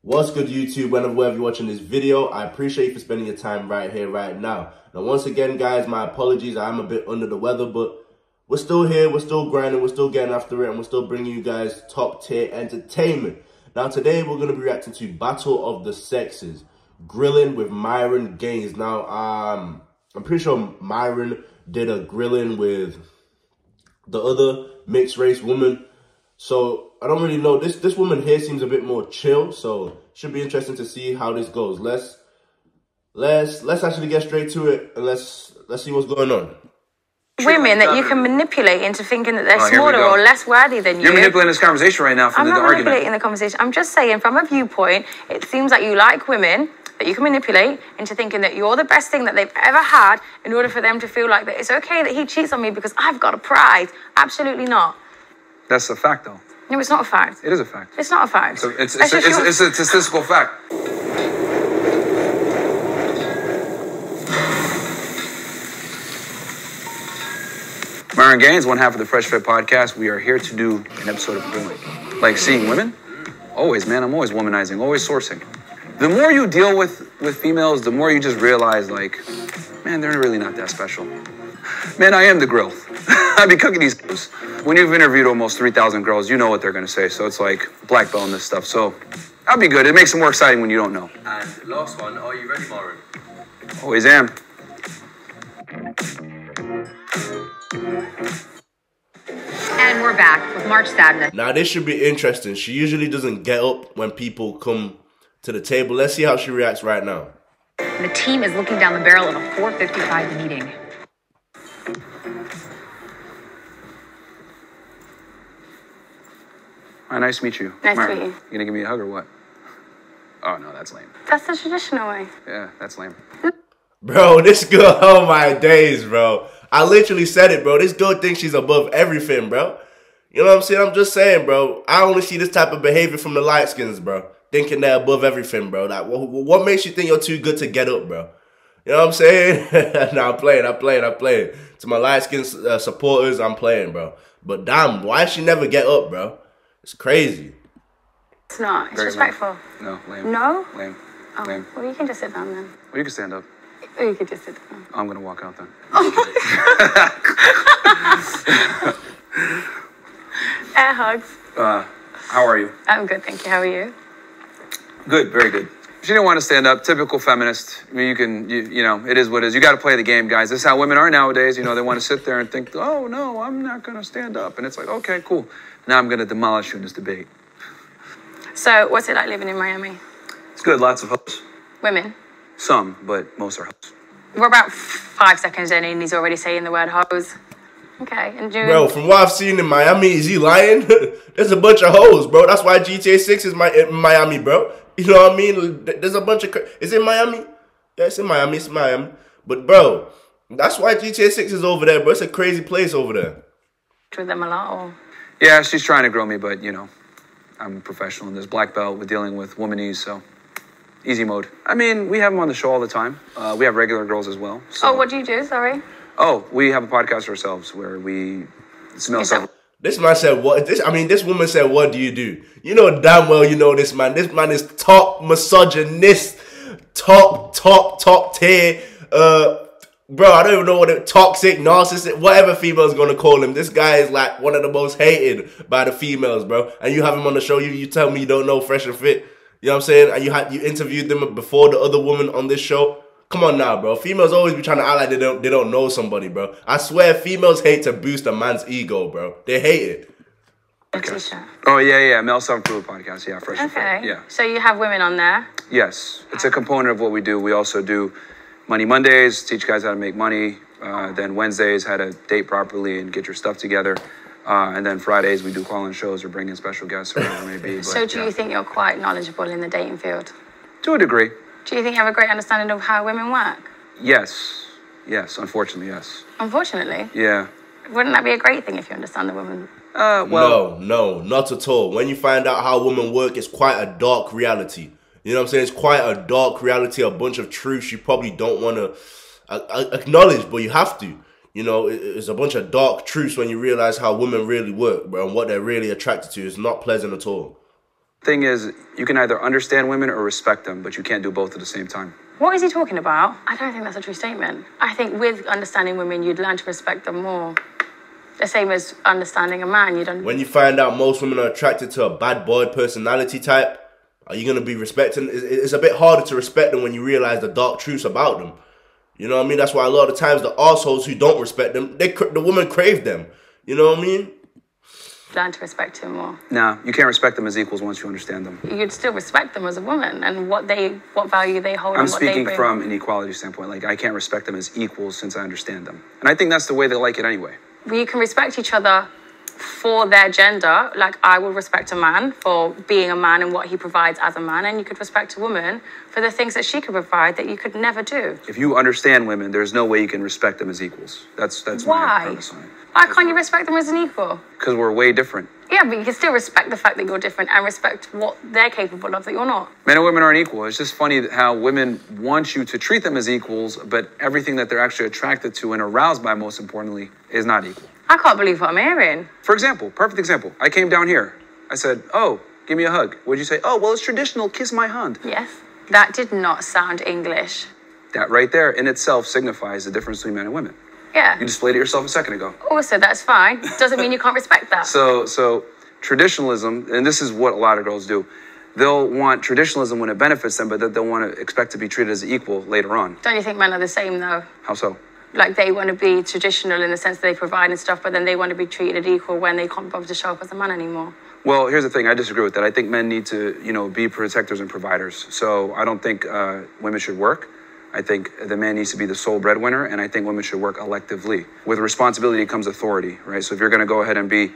What's good, YouTube? Whenever you're watching this video, I appreciate you for spending your time right here, right now. Now, once again, guys, my apologies. I am a bit under the weather, but we're still here. We're still grinding. We're still getting after it, and we're still bringing you guys top-tier entertainment. Now, today, we're going to be reacting to Battle of the Sexes, grilling with Myron Gaines. Now, I'm pretty sure Myron did a grilling with the other mixed-race woman. So I don't really know. This woman here seems a bit more chill, so should be interesting to see how this goes. Let's actually get straight to it, and let's see what's going on. Women that you can manipulate into thinking that they're smaller or less worthy than you. You're manipulating this conversation right now for the argument. I'm not manipulating the conversation. I'm just saying, from a viewpoint, it seems like you like women that you can manipulate into thinking that you're the best thing that they've ever had in order for them to feel like that it's okay that he cheats on me because I've got a prize. Absolutely not. That's a fact, though. No, it's not a fact. It is a fact. It's not a fact. It's a statistical fact. Myron Gaines, one half of the Fresh Fit podcast. We are here to do an episode of grilling. Like seeing women? Always, man. I'm always womanizing, always sourcing. The more you deal with females, the more you just realize, like, man, they're really not that special. Man, I am the grill. I be cooking these girls. When you've interviewed almost 3,000 girls, you know what they're going to say. So it's like black belt and this stuff. So I'll be good. It makes it more exciting when you don't know. And last one, are you ready, Myron? Always am. And we're back with March Sadness. Now, this should be interesting. She usually doesn't get up when people come to the table. Let's see how she reacts right now. The team is looking down the barrel of a 4:55 meeting. Hi, nice to meet you. Nice Myron, to meet you. You gonna give me a hug or what? Oh, no, that's lame. That's the traditional way. Yeah, that's lame. Bro, this girl, oh my days, bro. I literally said it, bro. This girl thinks she's above everything, bro. You know what I'm saying? I'm just saying, bro. I only see this type of behavior from the light skins, bro. Thinking they're above everything, bro. Like, what makes you think you're too good to get up, bro? You know what I'm saying? Nah, I'm playing. To my light skin supporters, I'm playing, bro. But damn, why she never get up, bro? It's crazy. It's not. It's Very respectful. Lame. No, lame. No? Lame. Oh, Lame. well, you can just sit down then. Well, you can stand up. Or you could just sit down. I'm gonna walk out then. Air hugs. How are you? I'm good, thank you. How are you? Good, very good. She didn't want to stand up. Typical feminist. I mean, you know, it is what it is. You got to play the game, guys. This is how women are nowadays. You know, they want to sit there and think, oh, no, I'm not going to stand up. And it's like, okay, cool. Now I'm going to demolish you in this debate. So, what's it like living in Miami? It's good. Lots of hoes. Women? Some, but most are hoes. We're about 5 seconds in and he's already saying the word hoes. Okay, and you... Bro, from what I've seen in Miami, is he lying? There's a bunch of hoes, bro. That's why GTA 6 is in Miami, bro. You know what I mean? There's a bunch of... Is it Miami? Yeah, it's in Miami. It's Miami. But, bro, that's why GTA 6 is over there, bro. It's a crazy place over there. With them a lot, or... Yeah, she's trying to grow me, but, you know, I'm a professional in this black belt. We're dealing with womanese, so easy mode. I mean, we have them on the show all the time. We have regular girls as well. So. Oh, what do you do? Sorry? Oh, we have a podcast ourselves where we smell stuff. This man said, what? This woman said, what do you do? You know damn well you know this man. This man is top misogynist, top tier, bro, I don't even know what toxic, narcissist, whatever female's gonna call him. This guy is like one of the most hated by the females, bro. And you have him on the show, you tell me you don't know Fresh and Fit. You know what I'm saying? And you interviewed them before the other woman on this show. Come on now, bro. Females always be trying to act like they don't know somebody, bro. I swear, females hate to boost a man's ego, bro. They hate it. Okay. Oh, yeah. Mel Self-Improvement podcast. Yeah, Fresh and Fit. Okay. Yeah. So you have women on there? Yes. It's a component of what we do. We also do Money Mondays, teach guys how to make money. Then Wednesdays, how to date properly and get your stuff together. And then Fridays, we do call-in shows or bring in special guests or whatever it may be. But, so do you think you're quite knowledgeable in the dating field? To a degree. Do you think you have a great understanding of how women work? Yes. Yes, unfortunately, yes. Unfortunately? Yeah. Wouldn't that be a great thing if you understand the woman? Well, no, not at all. When you find out how women work, it's quite a dark reality. You know what I'm saying? It's quite a dark reality, a bunch of truths you probably don't want to acknowledge, but you have to. You know, it's a bunch of dark truths when you realize how women really work, bro, and what they're really attracted to. It's not pleasant at all. Thing is, you can either understand women or respect them, but you can't do both at the same time. What is he talking about? I don't think that's a true statement. I think with understanding women, you'd learn to respect them more. The same as understanding a man, you don't... When you find out most women are attracted to a bad boy personality type, are you going to be respecting? It's a bit harder to respect them when you realize the dark truths about them. You know what I mean? That's why a lot of times the assholes who don't respect them, the women crave them. You know what I mean? Learn to respect him more. Nah, you can't respect them as equals once you understand them. You'd still respect them as a woman and what value they hold. I'm speaking from an equality standpoint. Like, I can't respect them as equals since I understand them. And I think that's the way they like it anyway. Well, you can respect each other for their gender. Like, I would respect a man for being a man and what he provides as a man, and you could respect a woman for the things that she could provide that you could never do. If you understand women, there's no way you can respect them as equals. That's my premise on it. Why can't you respect them as an equal? Because we're way different. Yeah, but you can still respect the fact that you're different and respect what they're capable of that you're not. Men and women aren't equal. It's just funny how women want you to treat them as equals, but everything that they're actually attracted to and aroused by, most importantly, is not equal. I can't believe what I'm hearing. For example, perfect example. I came down here. I said, oh, give me a hug. What'd you say? Oh, well, it's traditional. Kiss my hand. Yes. That did not sound English. That right there in itself signifies the difference between men and women. Yeah. You displayed it yourself a second ago. Also, that's fine. Doesn't mean you can't respect that. So traditionalism, and this is what a lot of girls do, they'll want traditionalism when it benefits them, but that they'll want to expect to be treated as equal later on. Don't you think men are the same, though? How so? Like, they want to be traditional in the sense that they provide and stuff, but then they want to be treated equal when they can't bother to show up as a man anymore. Well, here's the thing. I disagree with that. I think men need to, be protectors and providers. So I don't think women should work. I think the man needs to be the sole breadwinner, and I think women should work electively. With responsibility comes authority, right? So if you're going to go ahead and be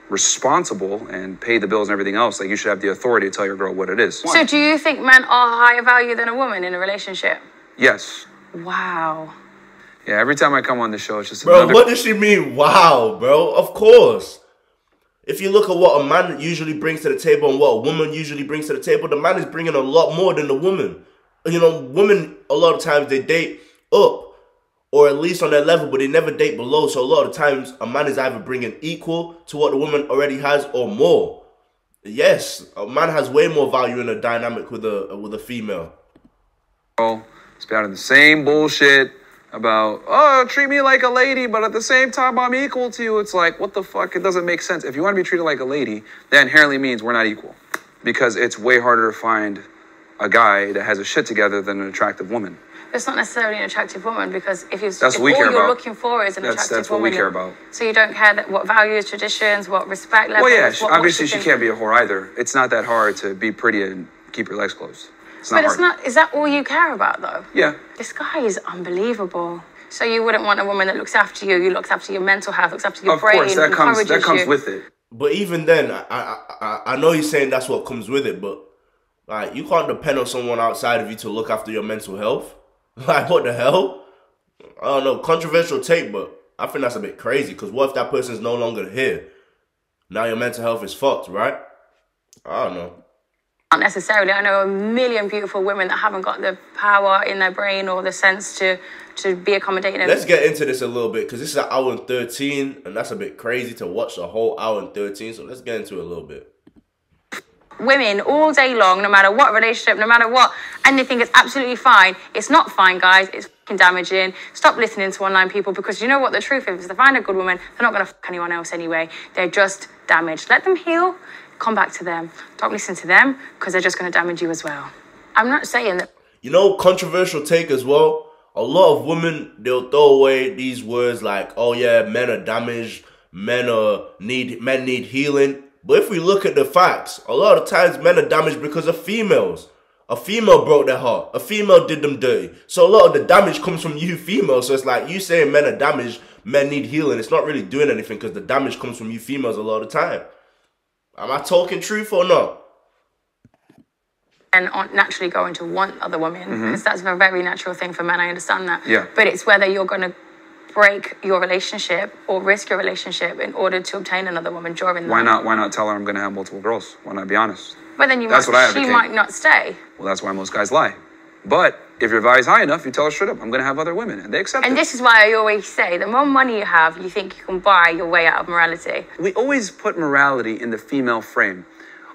responsible and pay the bills and everything else, like, you should have the authority to tell your girl what it is. So do you think men are higher value than a woman in a relationship? Yes. Wow. Yeah, every time I come on the show, it's just Bro, what does she mean, wow, bro? Of course. If you look at what a man usually brings to the table and what a woman usually brings to the table, the man is bringing a lot more than the woman. You know, women, a lot of times, they date up, or at least on their level, but they never date below. So a lot of times, a man is either bringing equal to what the woman already has or more. Yes, a man has way more value in a dynamic with a female. Oh, spouting the same bullshit about, oh, treat me like a lady, but at the same time, I'm equal to you. It's like, what the fuck? It doesn't make sense. If you want to be treated like a lady, that inherently means we're not equal, because it's way harder to find a guy that has a shit together than an attractive woman. It's not necessarily an attractive woman, because if all you're looking for is an attractive woman, that's what we care about. So you don't care what values, traditions, what respect levels. Well, yeah, obviously she can't be a whore either. It's not that hard to be pretty and keep your legs closed. It's not hard. Is that all you care about, though? Yeah. This guy is unbelievable. So you wouldn't want a woman that looks after you, looks after your mental health, looks after your brain, of course, that comes with it. But even then, I know he's saying that's what comes with it, but like, you can't depend on someone outside of you to look after your mental health. Like, what the hell? I don't know, controversial take, but I think that's a bit crazy, because what if that person's no longer here? Now your mental health is fucked, right? I don't know. Not necessarily. I know a million beautiful women that haven't got the power in their brain or the sense to be accommodating. Let's get into this a little bit, because this is an hour and 13, and that's a bit crazy to watch the whole hour and 13, so let's get into it a little bit. Women all day long, no matter what relationship, no matter what, and they think it's absolutely fine. It's not fine, guys. It's fucking damaging. Stop listening to online people, because you know what the truth is. If they find a good woman, they're not going to fuck anyone else anyway. They're just damaged. Let them heal. Come back to them. Don't listen to them, because they're just going to damage you as well. I'm not saying that. You know, controversial take as well. A lot of women, they'll throw away these words like, oh yeah, men are damaged, men need healing. But if we look at the facts, a lot of times men are damaged because of females. A female broke their heart. A female did them dirty. So a lot of the damage comes from you females. So it's like you saying men are damaged, men need healing. It's not really doing anything, because the damage comes from you females a lot of the time. Am I talking truth or not? And aren't naturally going to want other women, because that's a very natural thing for men. I understand that. Yeah. But it's whether you're going to break your relationship or risk your relationship in order to obtain another woman during that. Why not tell her I'm going to have multiple girls? Why not be honest? But then she might not stay. Well, that's why most guys lie. But if your value's high enough, you tell her straight up, I'm going to have other women, and they accept it. And this is why I always say, the more money you have, you think you can buy your way out of morality. We always put morality in the female frame.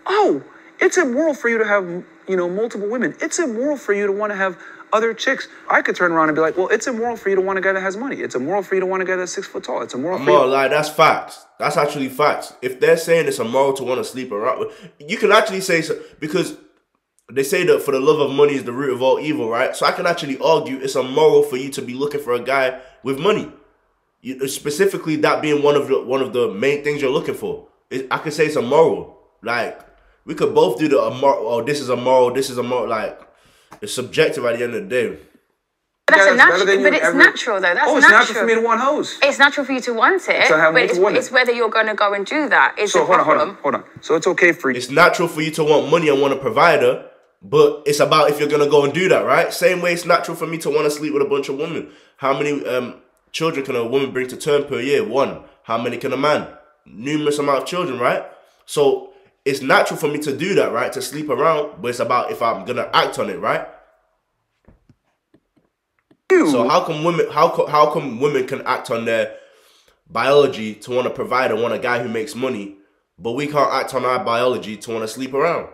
Oh, It's immoral for you to have, multiple women. It's immoral for you to want to have other chicks. I could turn around and be like, well, it's immoral for you to want a guy that has money. It's immoral for you to want a guy that's 6 foot tall. It's immoral for you. Like, that's facts. That's actually facts. If they're saying it's immoral to want to sleep around, you can actually say so, because they say that for the love of money is the root of all evil, right? So I can actually argue it's immoral for you to be looking for a guy with money. Specifically, that being one of the main things you're looking for. I could say it's immoral. Like, we could both do the immoral. Oh, this is immoral. Like, it's subjective at the end of the day. But it's natural though. It's natural for me to want hoes. It's natural for you to want it, but it's whether you're going to go and do that. So hold on. So it's okay for you. It's natural for you to want money and want a provider, but it's about if you're going to go and do that, right? Same way it's natural for me to want to sleep with a bunch of women. How many children can a woman bring to term per year? 1. How many can a man? Numerous amount of children, right? So it's natural for me to do that, right? To sleep around, but it's about if I'm gonna act on it, right? So how come women can act on their biology to want to provide and want a guy who makes money, but we can't act on our biology to want to sleep around?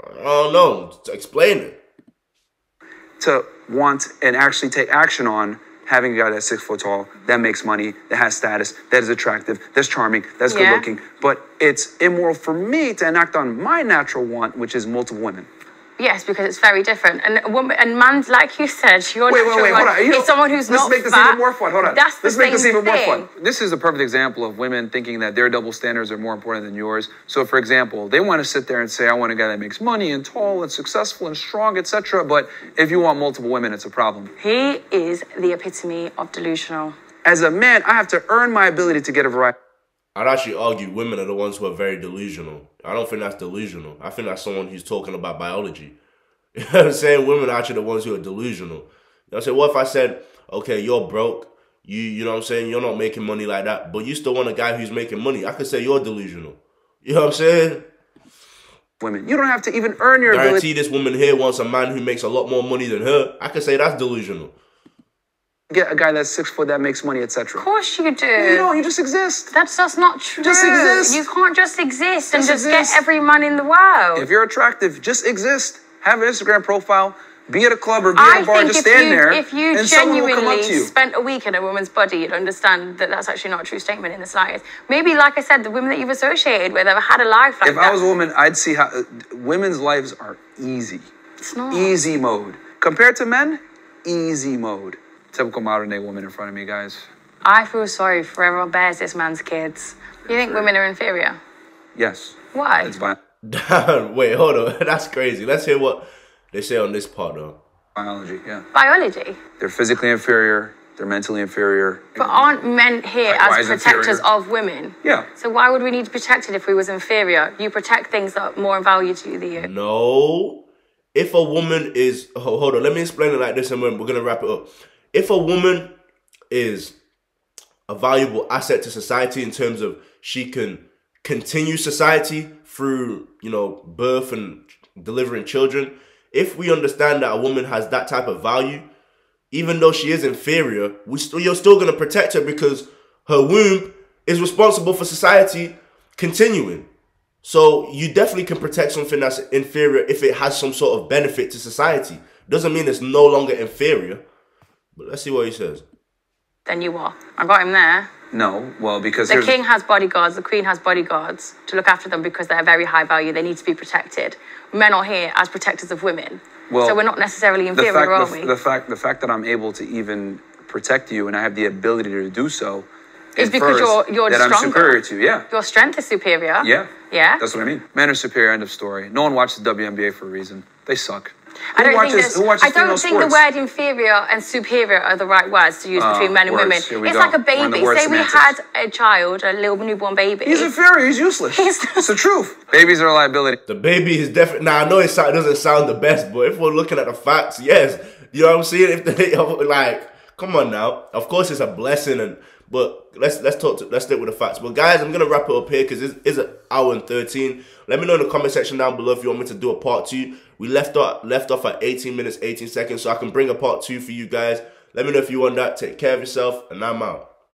I don't know. Explain it. To want and actually take action on having a guy that's 6 foot tall, that makes money, that has status, that is attractive, that's charming, that's good looking. But it's immoral for me to enact on my natural want, which is multiple women. Yes, because it's very different. And a woman and man, like you said, your wait, hold on. It's someone who's not fat. Let's make this even more fun. Hold on. Let's make this even more fun. This is a perfect example of women thinking that their double standards are more important than yours. So, for example, they want to sit there and say, I want a guy that makes money and tall and successful and strong, etc. But if you want multiple women, it's a problem. He is the epitome of delusional. As a man, I have to earn my ability to get a variety. I'd actually argue women are the ones who are very delusional. I don't think that's delusional. I think that's someone who's talking about biology. You know what I'm saying? Women are actually the ones who are delusional. You know what I'm saying? What if I said, okay, you're broke, you know what I'm saying? You're not making money like that, but you still want a guy who's making money. I could say you're delusional. You know what I'm saying? Women, you don't have to even earn your Guarantee ability. This woman here wants a man who makes a lot more money than her. I could say that's delusional. Get a guy that's 6 foot that makes money, etc. Of course you do. You don't. You just exist. That's not true. Just exist. You can't just exist and just get every man in the world. If you're attractive, just exist. Have an Instagram profile. Be at a club or be at a bar. Just stand there. If you genuinely spent a week in a woman's body, you'd understand that that's actually not a true statement in the slightest. Maybe, like I said, the women that you've associated with have had a life like that. If I was a woman, I'd see how women's lives are easy. It's not. Easy mode. Compared to men, easy mode. Typical modern day woman in front of me, guys. I feel sorry for whoever bears this man's kids. You think women are inferior? Yes. Why? It's bi- Wait, hold on. That's crazy. Let's hear what they say on this part, though. Biology, yeah. Biology? They're physically inferior. They're mentally inferior. But aren't men here as protectors of women? Yeah. So why would we need to protect it if we was inferior? You protect things that are more in value to you than you. No. If a woman is... hold on. Let me explain it like this and we're going to wrap it up. If a woman is a valuable asset to society in terms of she can continue society through, birth and delivering children, if we understand that a woman has that type of value, even though she is inferior, you're still going to protect her because her womb is responsible for society continuing. So you definitely can protect something that's inferior if it has some sort of benefit to society. Doesn't mean it's no longer inferior. But let's see what he says. Then you are. I got him there. No, well, because the king has bodyguards, the queen has bodyguards to look after them because they're very high value. They need to be protected. Men are here as protectors of women. Well, so we're not necessarily inferior, are we? The fact that I'm able to even protect you and I have the ability to do so is because you're that stronger. I'm superior to you. Yeah. Your strength is superior. Yeah. Yeah. That's what I mean. Men are superior, end of story. No one watches the WNBA for a reason. They suck. I don't think the word inferior and superior are the right words to use between men and women. It's like a baby. Say we had a child, a little newborn baby. He's inferior. He's useless. It's the truth. Babies are a liability. The baby is definitely... Now, I know it doesn't sound the best, but if we're looking at the facts, yes. You know what I'm saying? If they come on now. Of course, it's a blessing, but let's stick with the facts. But guys, I'm gonna wrap it up here because it's an hour and 13. Let me know in the comment section down below if you want me to do a part 2. We left off at 18 minutes, 18 seconds, so I can bring a part 2 for you guys. Let me know if you want that. Take care of yourself, and I'm out.